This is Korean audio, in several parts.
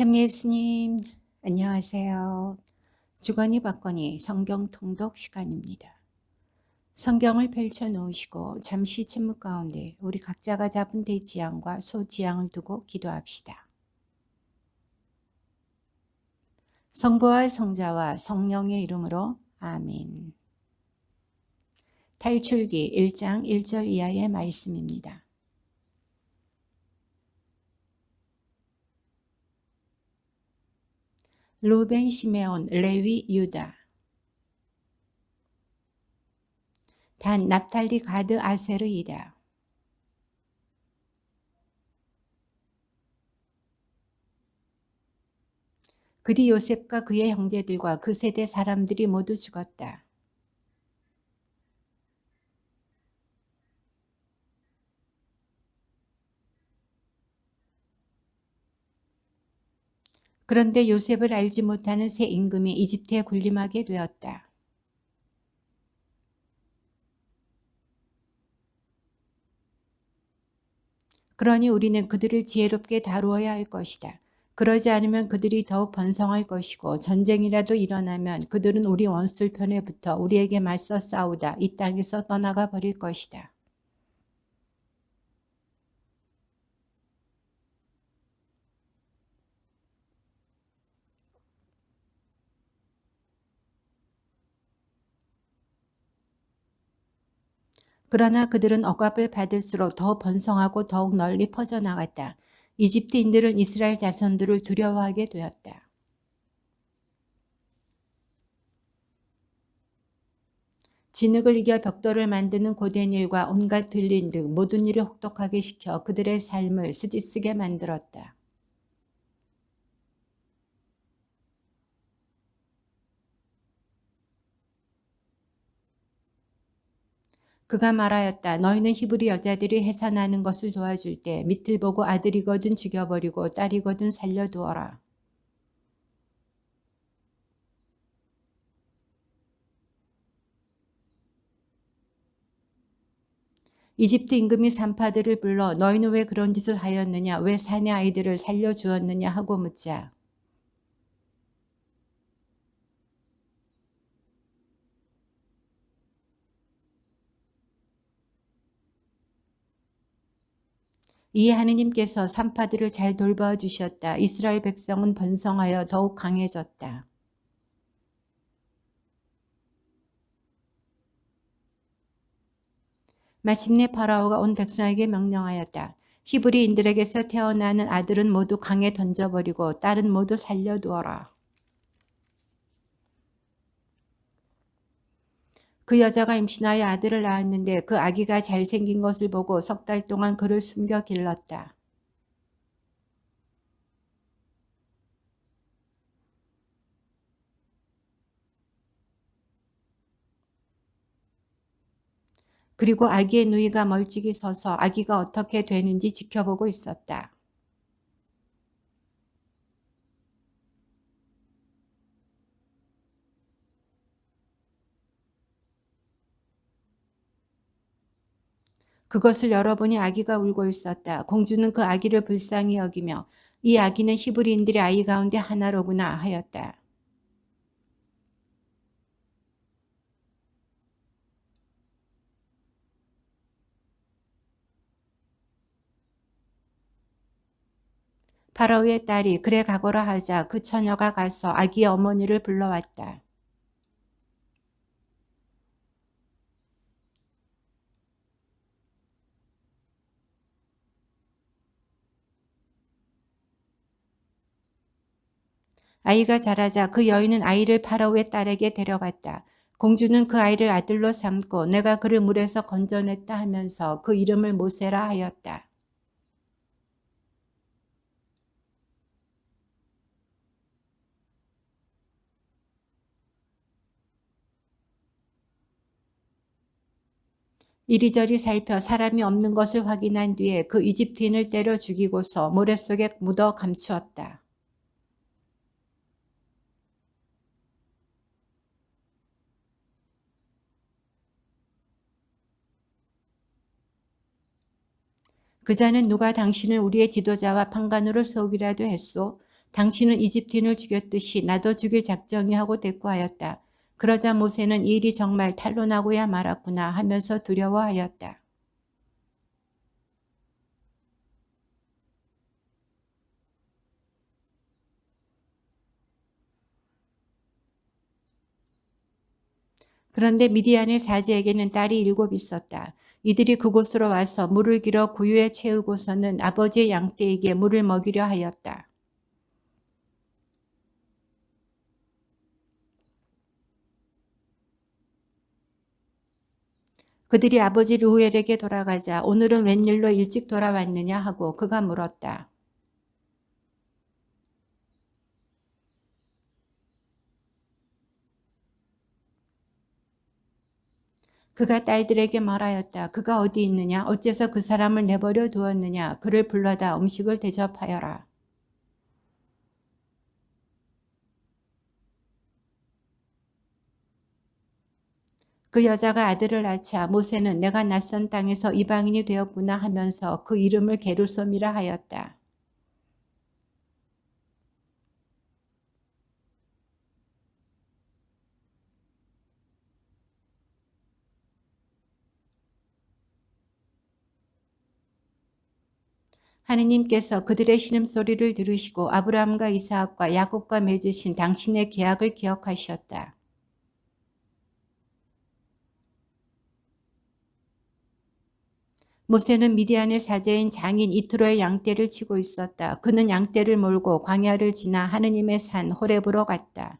참 예수님, 안녕하세요. 주거니 받거니 성경 통독 시간입니다. 성경을 펼쳐 놓으시고 잠시 침묵 가운데 우리 각자가 잡은 대지향과 소지향을 두고 기도합시다. 성부와 성자와 성령의 이름으로 아멘. 탈출기 1장 1절 이하의 말씀입니다. 루벤, 시메온, 레위, 유다. 단, 납달리, 가드, 아세르이다. 그 뒤 요셉과 그의 형제들과 그 세대 사람들이 모두 죽었다. 그런데 요셉을 알지 못하는 새 임금이 이집트에 군림하게 되었다. 그러니 우리는 그들을 지혜롭게 다루어야 할 것이다. 그러지 않으면 그들이 더욱 번성할 것이고 전쟁이라도 일어나면 그들은 우리 원수들 편에 붙어 우리에게 맞서 싸우다 이 땅에서 떠나가 버릴 것이다. 그러나 그들은 억압을 받을수록 더 번성하고 더욱 널리 퍼져나갔다. 이집트인들은 이스라엘 자손들을 두려워하게 되었다. 진흙을 이겨 벽돌을 만드는 고된 일과 온갖 들린 등 모든 일을 혹독하게 시켜 그들의 삶을 쓰디쓰게 만들었다. 그가 말하였다. 너희는 히브리 여자들이 해산하는 것을 도와줄 때 밑을 보고 아들이거든 죽여버리고 딸이거든 살려두어라. 이집트 임금이 산파들을 불러 너희는 왜 그런 짓을 하였느냐, 왜 사내 아이들을 살려주었느냐 하고 묻자. 이에 하느님께서 산파들을 잘 돌봐 주셨다. 이스라엘 백성은 번성하여 더욱 강해졌다. 마침내 파라오가 온 백성에게 명령하였다. 히브리인들에게서 태어나는 아들은 모두 강에 던져버리고 딸은 모두 살려두어라. 그 여자가 임신하여 아들을 낳았는데 그 아기가 잘생긴 것을 보고 석 달 동안 그를 숨겨 길렀다. 그리고 아기의 누이가 멀찍이 서서 아기가 어떻게 되는지 지켜보고 있었다. 그것을 열어보니 아기가 울고 있었다. 공주는 그 아기를 불쌍히 여기며 이 아기는 히브리인들의 아이 가운데 하나로구나 하였다. 파라오의 딸이 그래 가거라 하자 그 처녀가 가서 아기의 어머니를 불러왔다. 아이가 자라자 그 여인은 아이를 파라오의 딸에게 데려갔다. 공주는 그 아이를 아들로 삼고 내가 그를 물에서 건져냈다 하면서 그 이름을 모세라 하였다. 이리저리 살펴 사람이 없는 것을 확인한 뒤에 그 이집트인을 때려 죽이고서 모래 속에 묻어 감추었다. 그자는 누가 당신을 우리의 지도자와 판관으로 세우기라도 했소? 당신은 이집트인을 죽였듯이 나도 죽일 작정이 하고 대꾸하였다. 그러자 모세는 이 일이 정말 탄로나고야 말았구나 하면서 두려워하였다. 그런데 미디안의 사제에게는 딸이 7 있었다. 이들이 그곳으로 와서 물을 길어 구유에 채우고서는 아버지의 양떼에게 물을 먹이려 하였다. 그들이 아버지 르우엘에게 돌아가자 오늘은 웬일로 일찍 돌아왔느냐 하고 그가 물었다. 그가 딸들에게 말하였다. 그가 어디 있느냐? 어째서 그 사람을 내버려 두었느냐? 그를 불러다 음식을 대접하여라. 그 여자가 아들을 낳자 모세는 내가 낯선 땅에서 이방인이 되었구나 하면서 그 이름을 게르솜이라 하였다. 하느님께서 그들의 신음소리를 들으시고 아브라함과 이삭과 야곱과 맺으신 당신의 계약을 기억하셨다. 모세는 미디안의 사제인 장인 이트로의 양떼를 치고 있었다. 그는 양떼를 몰고 광야를 지나 하느님의 산 호렙으로 갔다.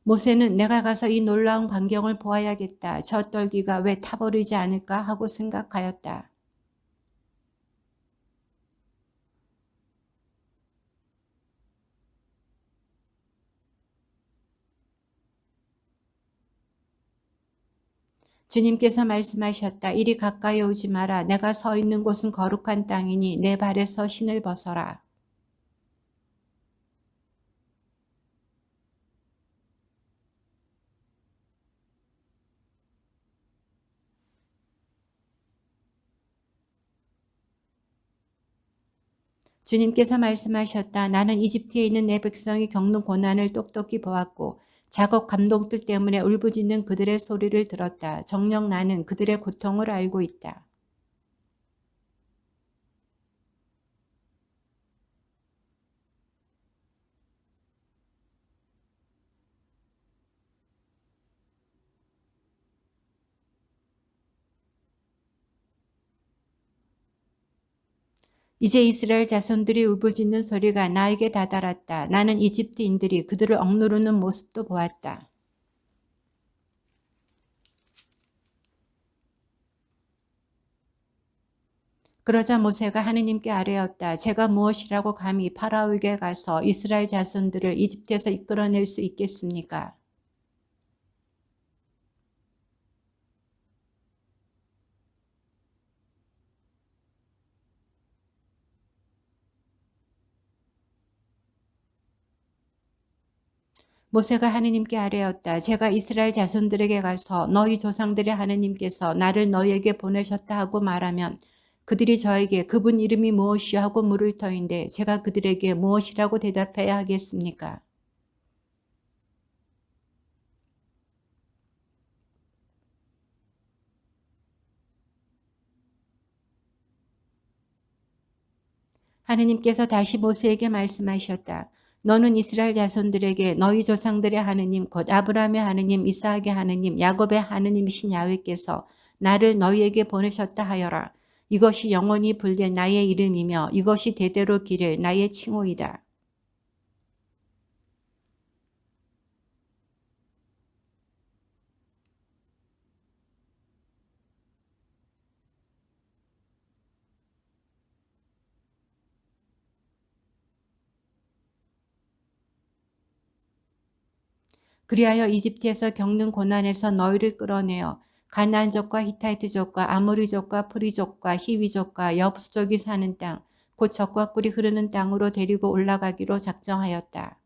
모세는 내가 가서 이 놀라운 광경을 보아야겠다. 저 떨기가 왜 타버리지 않을까 하고 생각하였다. 주님께서 말씀하셨다. 이리 가까이 오지 마라. 내가 서 있는 곳은 거룩한 땅이니 내 발에서 신을 벗어라. 주님께서 말씀하셨다. 나는 이집트에 있는 내 백성이 겪는 고난을 똑똑히 보았고 작업 감독들 때문에 울부짖는 그들의 소리를 들었다. 정녕 나는 그들의 고통을 알고 있다. 이제 이스라엘 자손들이 울부짖는 소리가 나에게 다다랐다. 나는 이집트인들이 그들을 억누르는 모습도 보았다. 그러자 모세가 하느님께 아뢰었다. 제가 무엇이라고 감히 파라오에게 가서 이스라엘 자손들을 이집트에서 이끌어낼 수 있겠습니까? 모세가 하느님께 아뢰었다. 제가 이스라엘 자손들에게 가서 너희 조상들의 하느님께서 나를 너희에게 보내셨다 하고 말하면 그들이 저에게 그분 이름이 무엇이요 하고 물을 터인데 제가 그들에게 무엇이라고 대답해야 하겠습니까? 하느님께서 다시 모세에게 말씀하셨다. 너는 이스라엘 자손들에게 너희 조상들의 하느님 곧 아브라함의 하느님 이삭의 하느님 야곱의 하느님이신 야훼께서 나를 너희에게 보내셨다 하여라. 이것이 영원히 불릴 나의 이름이며 이것이 대대로 기를 나의 칭호이다. 그리하여 이집트에서 겪는 고난에서 너희를 끌어내어 가나안족과 히타이트족과 아모리족과 프리족과 히위족과 여부스족이 사는 땅, 곧 젖과 꿀이 흐르는 땅으로 데리고 올라가기로 작정하였다.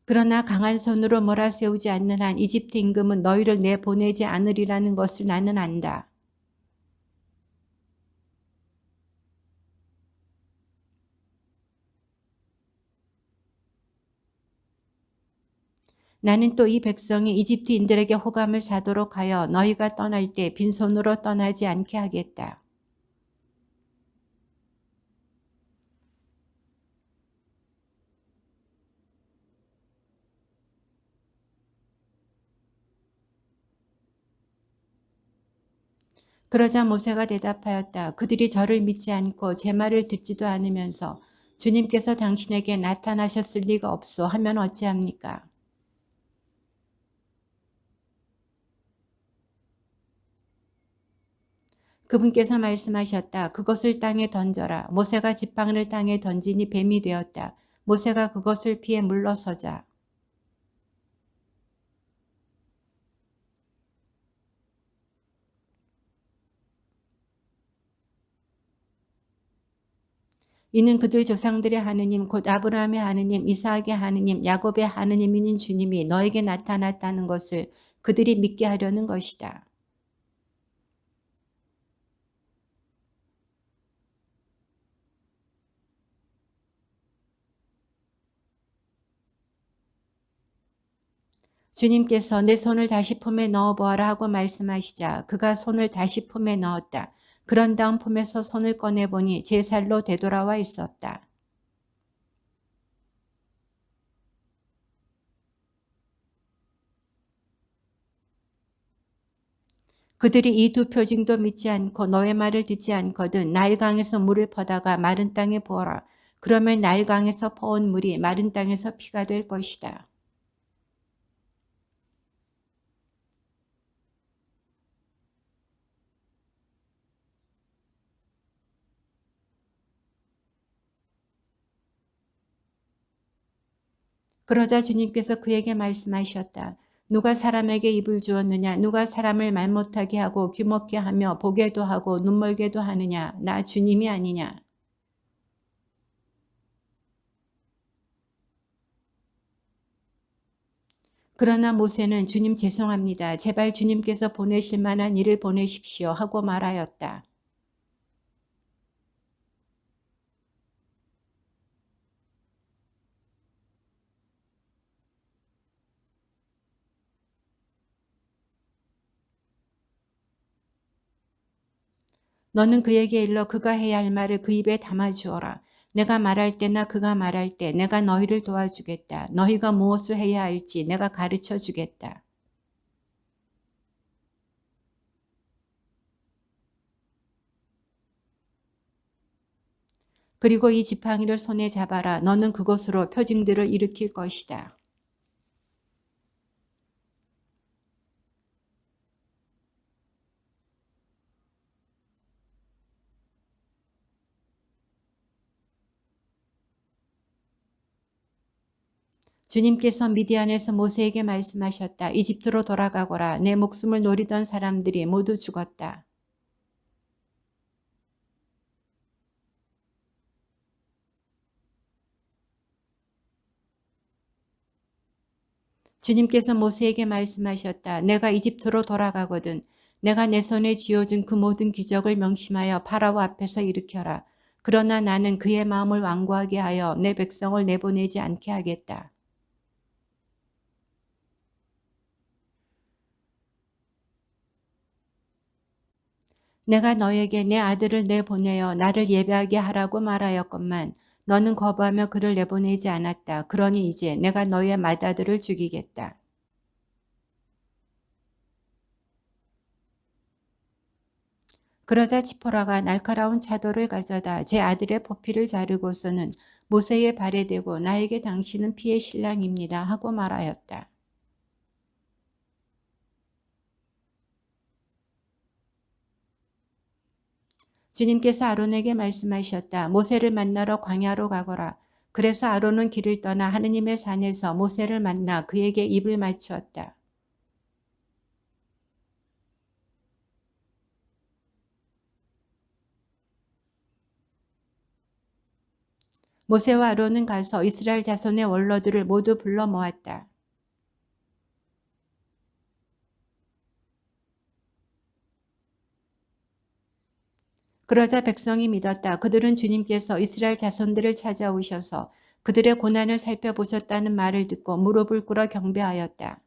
그러나 강한 손으로 몰아세우지 않는 한 이집트 임금은 너희를 내보내지 않으리라는 것을 나는 안다. 나는 또 이 백성이 이집트인들에게 호감을 사도록 하여 너희가 떠날 때 빈손으로 떠나지 않게 하겠다. 그러자 모세가 대답하였다. 그들이 저를 믿지 않고 제 말을 듣지도 않으면서 주님께서 당신에게 나타나셨을 리가 없소 하면 어찌합니까? 그분께서 말씀하셨다. 그것을 땅에 던져라. 모세가 지팡이를 땅에 던지니 뱀이 되었다. 모세가 그것을 피해 물러서자. 이는 그들 조상들의 하느님 곧 아브라함의 하느님 이삭의 하느님 야곱의 하느님인 주님이 너에게 나타났다는 것을 그들이 믿게 하려는 것이다. 주님께서 내 손을 다시 품에 넣어보아라 하고 말씀하시자 그가 손을 다시 품에 넣었다. 그런 다음 품에서 손을 꺼내보니 제 살로 되돌아와 있었다. 그들이 이 두 표징도 믿지 않고 너의 말을 듣지 않거든 나일강에서 물을 퍼다가 마른 땅에 부어라. 그러면 나일강에서 퍼온 물이 마른 땅에서 피가 될 것이다. 그러자 주님께서 그에게 말씀하셨다. 누가 사람에게 입을 주었느냐? 누가 사람을 말 못하게 하고 귀 먹게 하며 보게도 하고 눈 멀게도 하느냐? 나 주님이 아니냐? 그러나 모세는 주님 죄송합니다. 제발 주님께서 보내실 만한 일을 보내십시오 하고 말하였다. 너는 그에게 일러 그가 해야 할 말을 그 입에 담아 주어라. 내가 말할 때나 그가 말할 때 내가 너희를 도와주겠다. 너희가 무엇을 해야 할지 내가 가르쳐 주겠다. 그리고 이 지팡이를 손에 잡아라. 너는 그것으로 표징들을 일으킬 것이다. 주님께서 미디안에서 모세에게 말씀하셨다. 이집트로 돌아가거라. 내 목숨을 노리던 사람들이 모두 죽었다. 주님께서 모세에게 말씀하셨다. 내가 이집트로 돌아가거든. 내가 내 손에 쥐어준 그 모든 기적을 명심하여 파라오 앞에서 일으켜라. 그러나 나는 그의 마음을 완고하게 하여 내 백성을 내보내지 않게 하겠다. 내가 너에게 내 아들을 내보내어 나를 예배하게 하라고 말하였건만 너는 거부하며 그를 내보내지 않았다. 그러니 이제 내가 너의 맏아들을 죽이겠다. 그러자 지포라가 날카로운 차도를 가져다 제 아들의 포피를 자르고서는 모세의 발에 대고 나에게 당신은 피의 신랑입니다 하고 말하였다. 주님께서 아론에게 말씀하셨다. 모세를 만나러 광야로 가거라. 그래서 아론은 길을 떠나 하느님의 산에서 모세를 만나 그에게 입을 맞추었다. 모세와 아론은 가서 이스라엘 자손의 원로들을 모두 불러 모았다. 그러자 백성이 믿었다. 그들은 주님께서 이스라엘 자손들을 찾아오셔서 그들의 고난을 살펴보셨다는 말을 듣고 무릎을 꿇어 경배하였다.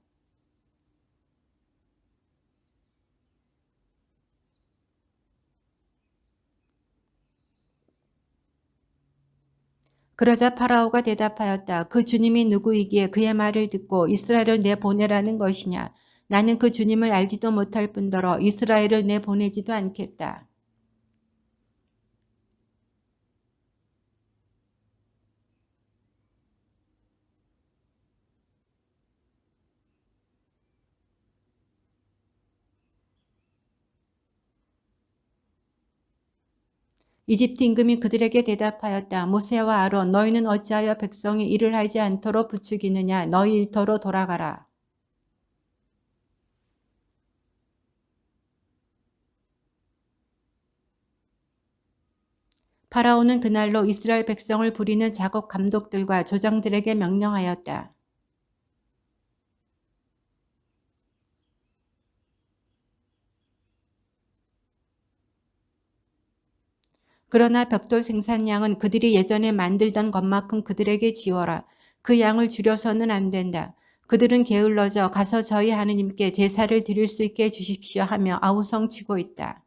그러자 파라오가 대답하였다. 그 주님이 누구이기에 그의 말을 듣고 이스라엘을 내보내라는 것이냐. 나는 그 주님을 알지도 못할 뿐더러 이스라엘을 내보내지도 않겠다. 이집트 임금이 그들에게 대답하였다. 모세와 아론, 너희는 어찌하여 백성이 일을 하지 않도록 부추기느냐. 너희 일터로 돌아가라. 파라오는 그날로 이스라엘 백성을 부리는 작업 감독들과 조장들에게 명령하였다. 그러나 벽돌 생산량은 그들이 예전에 만들던 것만큼 그들에게 지워라. 그 양을 줄여서는 안 된다. 그들은 게을러져 가서 저희 하느님께 제사를 드릴 수 있게 해주십시오 하며 아우성치고 있다.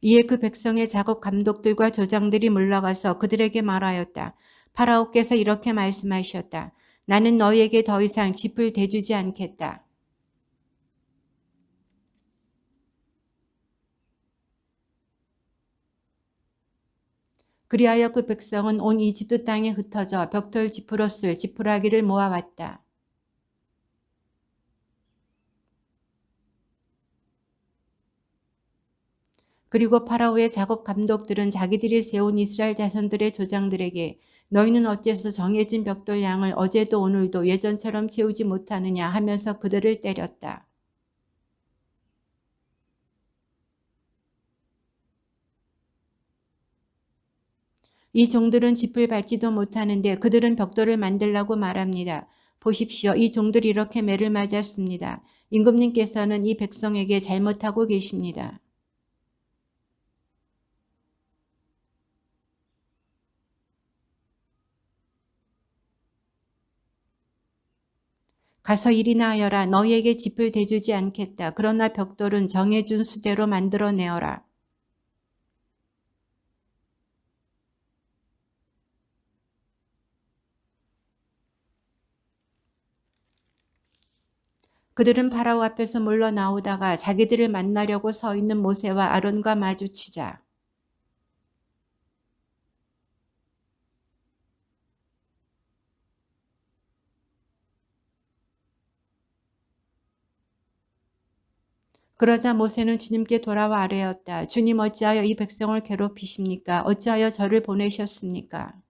이에 그 백성의 작업 감독들과 조장들이 물러가서 그들에게 말하였다. 파라오께서 이렇게 말씀하셨다. 나는 너희에게 더 이상 짚을 대주지 않겠다. 그리하여 그 백성은 온 이집트 땅에 흩어져 벽돌 지푸로 쓸 지푸라기를 모아왔다. 그리고 파라오의 작업 감독들은 자기들이 세운 이스라엘 자손들의 조장들에게 너희는 어째서 정해진 벽돌 양을 어제도 오늘도 예전처럼 채우지 못하느냐 하면서 그들을 때렸다. 이 종들은 짚을 밟지도 못하는데 그들은 벽돌을 만들라고 말합니다. 보십시오. 이 종들이 이렇게 매를 맞았습니다. 임금님께서는 이 백성에게 잘못하고 계십니다. 가서 일이나 하여라. 너희에게 짚을 대주지 않겠다. 그러나 벽돌은 정해준 수대로 만들어내어라. 그들은 파라오 앞에서 물러나오다가 자기들을 만나려고 서 있는 모세와 아론과 마주치자 그러자 모세는 주님께 돌아와 아뢰었다. 주님 어찌하여 이 백성을 괴롭히십니까? 어찌하여 저를 보내셨습니까?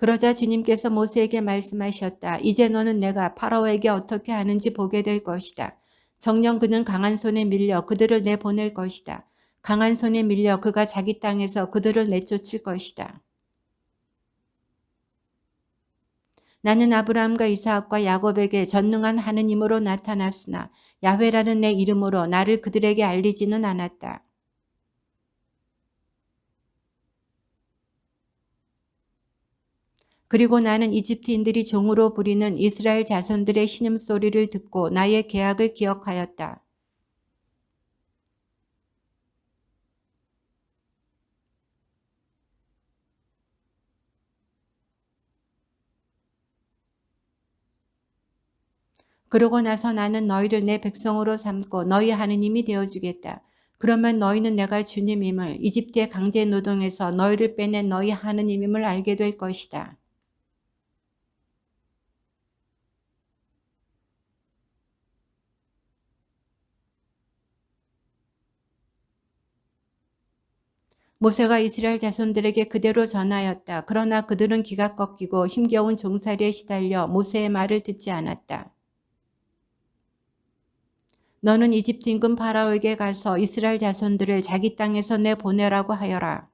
그러자 주님께서 모세에게 말씀하셨다. 이제 너는 내가 파라오에게 어떻게 하는지 보게 될 것이다. 정녕 그는 강한 손에 밀려 그들을 내보낼 것이다. 강한 손에 밀려 그가 자기 땅에서 그들을 내쫓을 것이다. 나는 아브라함과 이삭과 야곱에게 전능한 하느님으로 나타났으나 야훼라는 내 이름으로 나를 그들에게 알리지는 않았다. 그리고 나는 이집트인들이 종으로 부리는 이스라엘 자손들의 신음소리를 듣고 나의 계약을 기억하였다. 그러고 나서 나는 너희를 내 백성으로 삼고 너희 하느님이 되어주겠다. 그러면 너희는 내가 주님임을 이집트의 강제 노동에서 너희를 빼낸 너희 하느님임을 알게 될 것이다. 모세가 이스라엘 자손들에게 그대로 전하였다. 그러나 그들은 기가 꺾이고 힘겨운 종살이에 시달려 모세의 말을 듣지 않았다. 너는 이집트 임금 파라오에게 가서 이스라엘 자손들을 자기 땅에서 내보내라고 하여라.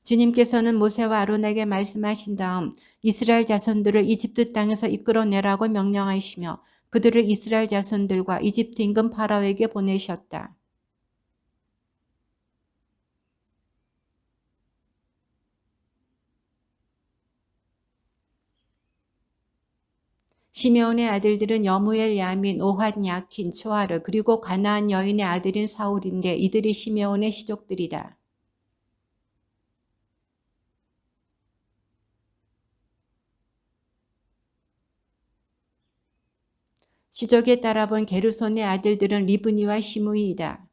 주님께서는 모세와 아론에게 말씀하신 다음 이스라엘 자손들을 이집트 땅에서 이끌어내라고 명령하시며 그들을 이스라엘 자손들과 이집트 임금 파라오에게 보내셨다. 시메온의 아들들은 여무엘, 야민, 오핫, 야킨, 초하르 그리고 가나안 여인의 아들인 사울인데 이들이 시메온의 시족들이다. 시족에 따라본 게르손의 아들들은 리브니와 시므이이다.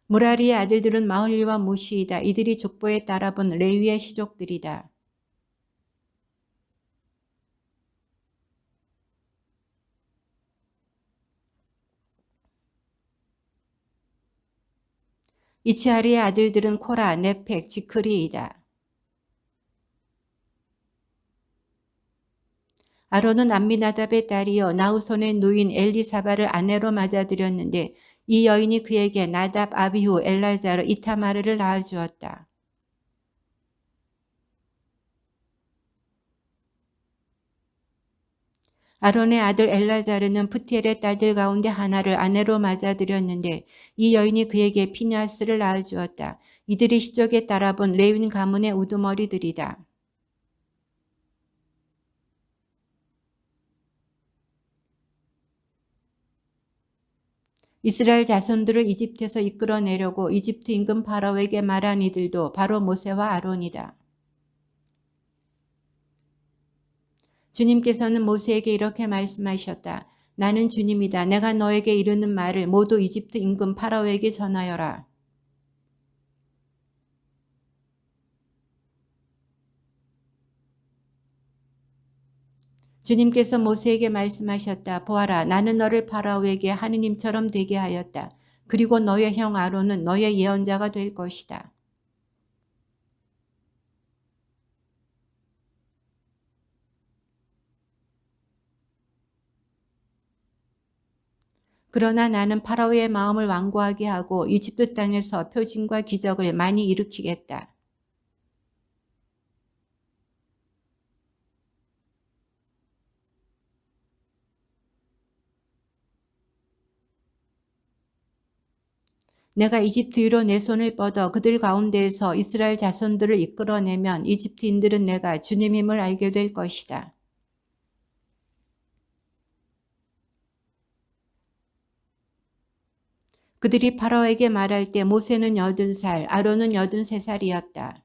무라리의 아들들은 마흘리와 무시이다. 이들이 족보에 따라본 레위의 시족들이다. 이치하리의 아들들은 코라, 네펙, 지크리이다. 아론은 암미나답의 딸이요 나우손의 누인 엘리사바를 아내로 맞아들였는데 이 여인이 그에게 나답, 아비후, 엘라자르, 이타마르를 낳아주었다. 아론의 아들 엘라자르는 푸티엘의 딸들 가운데 하나를 아내로 맞아들였는데 이 여인이 그에게 피냐스를 낳아주었다. 이들이 시족에 따라본 레윈 가문의 우두머리들이다. 이스라엘 자손들을 이집트에서 이끌어내려고 이집트 임금 파라오에게 말한 이들도 바로 모세와 아론이다. 주님께서는 모세에게 이렇게 말씀하셨다. 나는 주님이다. 내가 너에게 이르는 말을 모두 이집트 임금 파라오에게 전하여라. 주님께서 모세에게 말씀하셨다. 보아라, 나는 너를 파라오에게 하느님처럼 되게 하였다. 그리고 너의 형 아론은 너의 예언자가 될 것이다. 그러나 나는 파라오의 마음을 완고하게 하고 이집트 땅에서 표징과 기적을 많이 일으키겠다. 내가 이집트 위로 내 손을 뻗어 그들 가운데에서 이스라엘 자손들을 이끌어내면 이집트인들은 내가 주님임을 알게 될 것이다. 그들이 파라오에게 말할 때 모세는 80살, 아론은 83살이었다.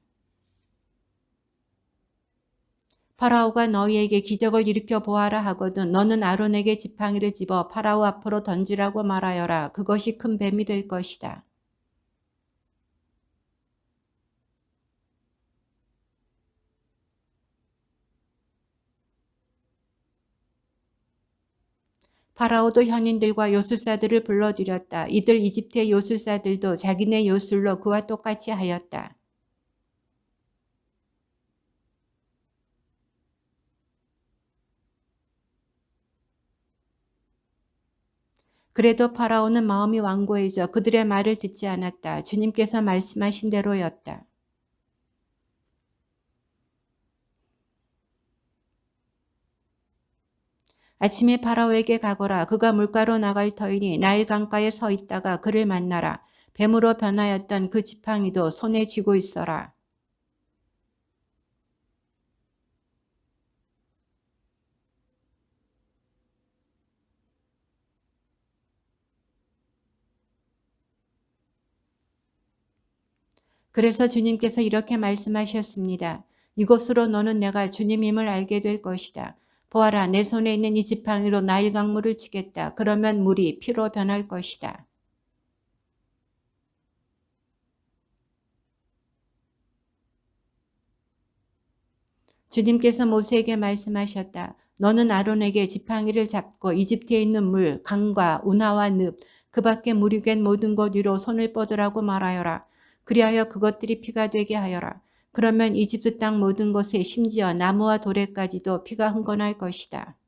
파라오가 너희에게 기적을 일으켜 보아라 하거든 너는 아론에게 지팡이를 집어 파라오 앞으로 던지라고 말하여라. 그것이 큰 뱀이 될 것이다. 파라오도 현인들과 요술사들을 불러들였다. 이들 이집트의 요술사들도 자기네 요술로 그와 똑같이 하였다. 그래도 파라오는 마음이 완고해져 그들의 말을 듣지 않았다. 주님께서 말씀하신 대로였다. 아침에 파라오에게 가거라. 그가 물가로 나갈 터이니 나일 강가에 서 있다가 그를 만나라. 뱀으로 변하였던 그 지팡이도 손에 쥐고 있어라. 그래서 주님께서 이렇게 말씀하셨습니다. 이곳으로 너는 내가 주님임을 알게 될 것이다. 보아라, 내 손에 있는 이 지팡이로 나일 강물을 치겠다. 그러면 물이 피로 변할 것이다. 주님께서 모세에게 말씀하셨다. 너는 아론에게 지팡이를 잡고 이집트에 있는 물, 강과 운하와 늪, 그 밖에 물이 갠 모든 곳 위로 손을 뻗으라고 말하여라. 그리하여 그것들이 피가 되게 하여라. 그러면 이집트 땅 모든 곳에 심지어 나무와 돌에까지도 피가 흥건할 것이다.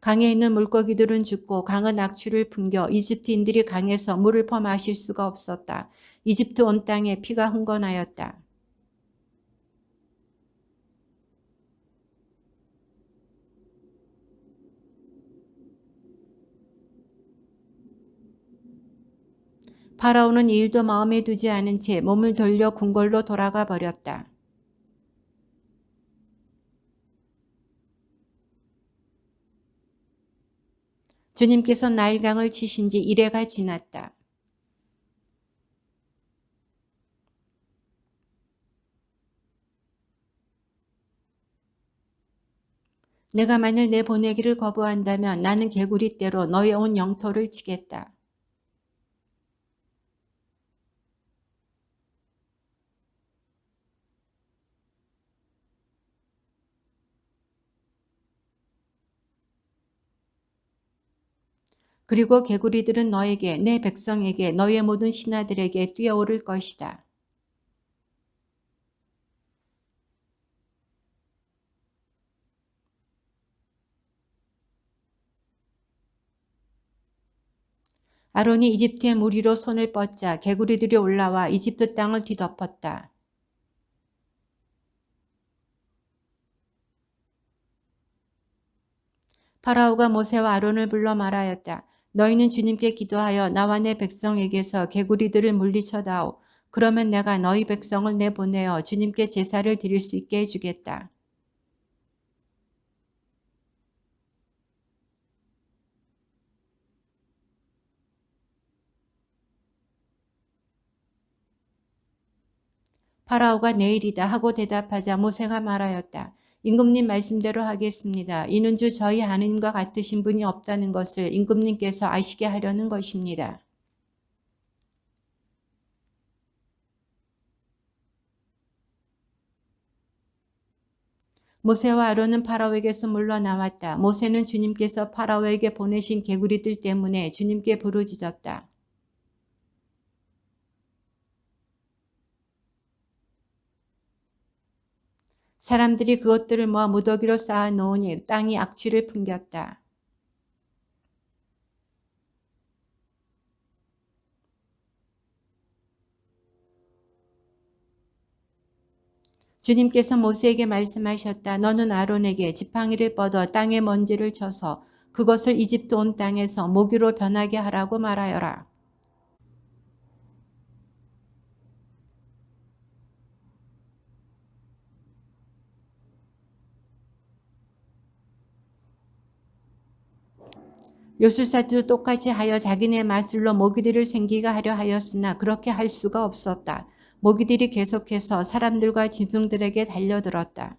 강에 있는 물고기들은 죽고 강은 악취를 풍겨 이집트인들이 강에서 물을 퍼 마실 수가 없었다. 이집트 온 땅에 피가 흥건하였다. 파라오는 이 일도 마음에 두지 않은 채 몸을 돌려 궁궐로 돌아가 버렸다. 주님께서 나일강을 치신 지 이래가 지났다. 내가 만일 내 보내기를 거부한다면 나는 개구리 떼로 너의 온 영토를 치겠다. 그리고 개구리들은 너에게 내 백성에게 너의 모든 신하들에게 뛰어오를 것이다. 아론이 이집트의 무리로 손을 뻗자 개구리들이 올라와 이집트 땅을 뒤덮었다. 파라오가 모세와 아론을 불러 말하였다. 너희는 주님께 기도하여 나와 내 백성에게서 개구리들을 물리쳐다오. 그러면 내가 너희 백성을 내보내어 주님께 제사를 드릴 수 있게 해주겠다. 파라오가 내일이다 하고 대답하자 모세가 말하였다. 임금님 말씀대로 하겠습니다. 이는 주 저희 하느님과 같으신 분이 없다는 것을 임금님께서 아시게 하려는 것입니다. 모세와 아론은 파라오에게서 물러나왔다. 모세는 주님께서 파라오에게 보내신 개구리들 때문에 주님께 부르짖었다. 사람들이 그것들을 모아 무더기로 쌓아 놓으니 땅이 악취를 풍겼다. 주님께서 모세에게 말씀하셨다. 너는 아론에게 지팡이를 뻗어 땅에 먼지를 쳐서 그것을 이집트 온 땅에서 모기로 변하게 하라고 말하여라. 요술사들도 똑같이 하여 자기네 마술로 모기들을 생기게 하려 하였으나 그렇게 할 수가 없었다. 모기들이 계속해서 사람들과 짐승들에게 달려들었다.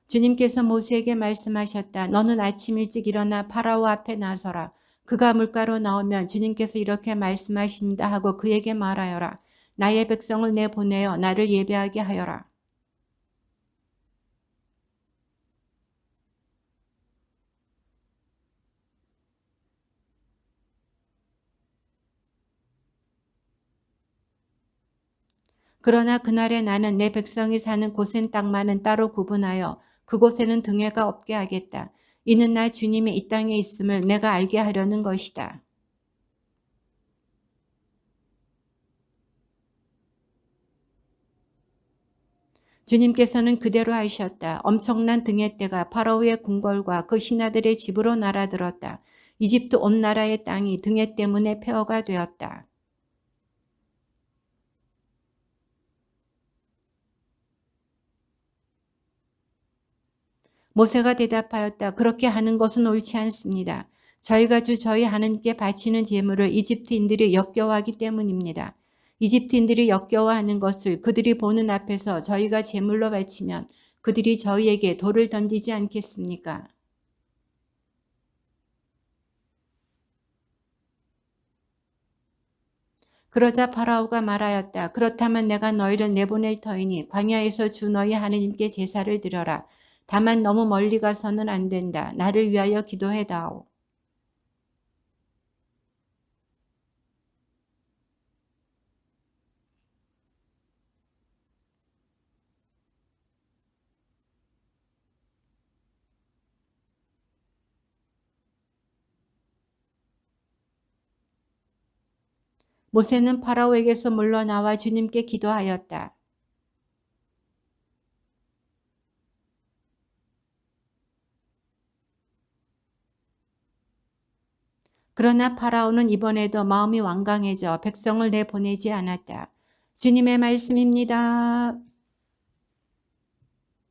주님께서 모세에게 말씀하셨다. 너는 아침 일찍 일어나 파라오 앞에 나서라. 그가 물가로 나오면 주님께서 이렇게 말씀하신다 하고 그에게 말하여라. 나의 백성을 내보내어 나를 예배하게 하여라. 그러나 그날에 나는 내 백성이 사는 고센 땅만은 따로 구분하여 그곳에는 등해가 없게 하겠다. 이는 나 주님이 이 땅에 있음을 내가 알게 하려는 것이다. 주님께서는 그대로 하셨다. 엄청난 등해떼가 파라오의 궁궐과 그 신하들의 집으로 날아들었다. 이집트 온 나라의 땅이 등해 때문에 폐허가 되었다. 모세가 대답하였다. 그렇게 하는 것은 옳지 않습니다. 저희가 주 저희 하나님께 바치는 제물을 이집트인들이 역겨워하기 때문입니다. 이집트인들이 역겨워하는 것을 그들이 보는 앞에서 저희가 제물로 바치면 그들이 저희에게 돌을 던지지 않겠습니까? 그러자 파라오가 말하였다. 그렇다면 내가 너희를 내보낼 터이니 광야에서 주 너희 하느님께 제사를 드려라. 다만 너무 멀리 가서는 안 된다. 나를 위하여 기도해다오. 모세는 파라오에게서 물러나와 주님께 기도하였다. 그러나 파라오는 이번에도 마음이 완강해져 백성을 내보내지 않았다. 주님의 말씀입니다.